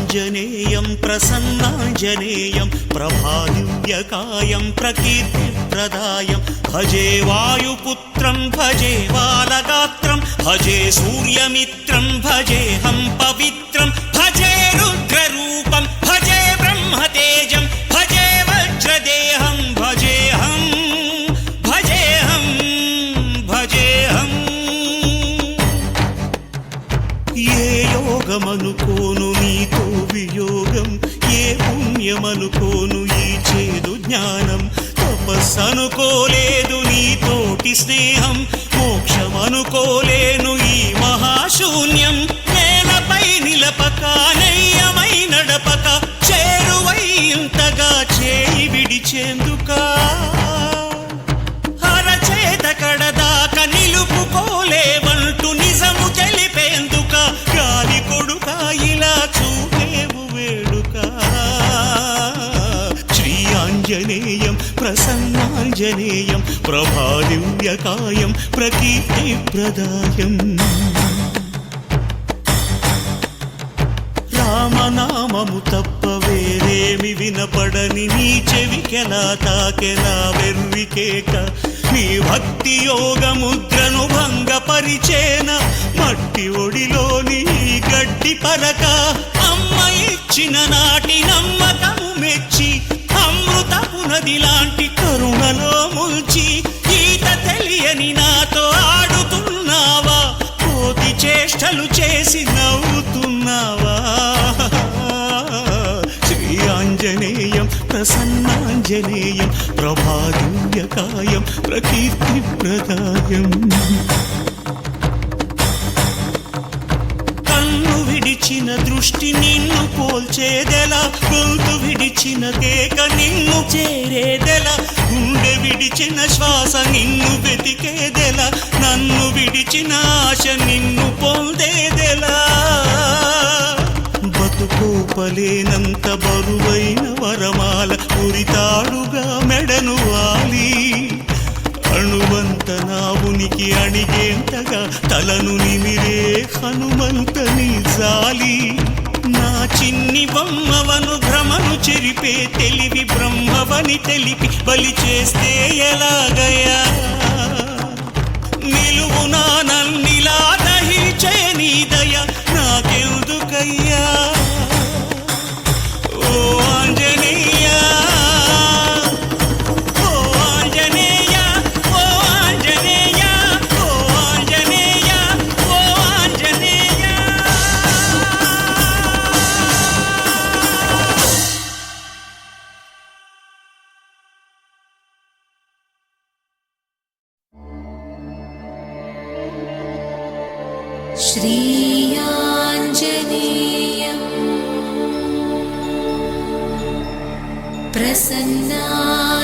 శ్రీయాంజనేయం ప్రసన్నాంజనేయం ప్రభాదివ్యకాయం ప్రకీర్తిప్రదాయం భజే వాయుపుత్రం భజే బాలగాత్రం భజే సూర్యమిత్రం భజేహం పవిత్రం భజే రుద్రరూపం భజే బ్రహ్మతేజం భజే వజ్రదేహం భజేహం భజేహం భజేహం. ఏ యోగమనుకోను నీతో వియోగం, ఏ పుణ్యమనుకోను ఈ చేదు జ్ఞానం, తపస్సనుకోలేదు నీతోటి స్నేహం, మోక్షమనుకోలేను ఈ మహాశూన్యం. నేలపై నిలపక నెయ్యమై నడపక చేరువై ఇంతగా చేయి విడిచేందుకా, అరచేత కడదాక నిలుపుకోలేవంటూ నిజము తెలిపేందుక, గాలి కొడుక ఇలా చూపేవు వేడుక. శ్రీయాంజనేయం ప్రసన్నాంజనేయం ప్రభాదివ్యకాయం ప్రకీర్తిప్రదాయం. రామనామము తప్ప వేరేమి వినపడని నీ చెవికెలా తాకెలా వెర్రికేక, నీ భక్తి యోగ ముద్రను భంగపరిచేన మట్టి ఒడిలోని గడ్డి పరక. అమ్మ ఇచ్చిన నాటి నమ్మకము మెచ్చి అమృతపు నది లాంటి కరుణలో ముంచి ఈత తెలియని నాతో ఆడుతున్నావా, కోతి చేష్టలు చేసి నవ్వుతున్నావా. శ్రీయాంజనేయం ప్రసన్నాంజనేయం ప్రభాదివ్యకాయం ప్రకీర్తిప్రదాయం. కన్ను విడిచిన దృష్టి నిన్ను పోల్చేదెలా, గొంతు విడిచిన కేక నిన్ను చేరేదెలా, గుండె విడిచిన శ్వాస నిన్ను వెతికేదెలా, నన్ను విడిచిన ఆశ నిన్ను పొందేదెలా. బతుకోపలేనంత బరువైన వరమాల ఉరితాడుగా మెడను వాలి, అణువంత నా ఉనికి అణిగేంతగా తలను నిమిరే హనుమంతని జాలి. నా చిన్ని బొమ్మవను భ్రమను చెరిపే తెలివి బ్రహ్మవని తెలిపి బలి చేస్తే ఎలాగయ్యా, నిలువునా నన్నిలా దహించే నీ దయ నాకెందుకయ్యా. ఓ ఆంజనేయ ఓ ఆంజనేయ ఓ ఆంజనేయ ఓ ఆంజనేయ ఓ ఆంజనేయ. श्रीयांजनेयं प्रसन्नांजनेयं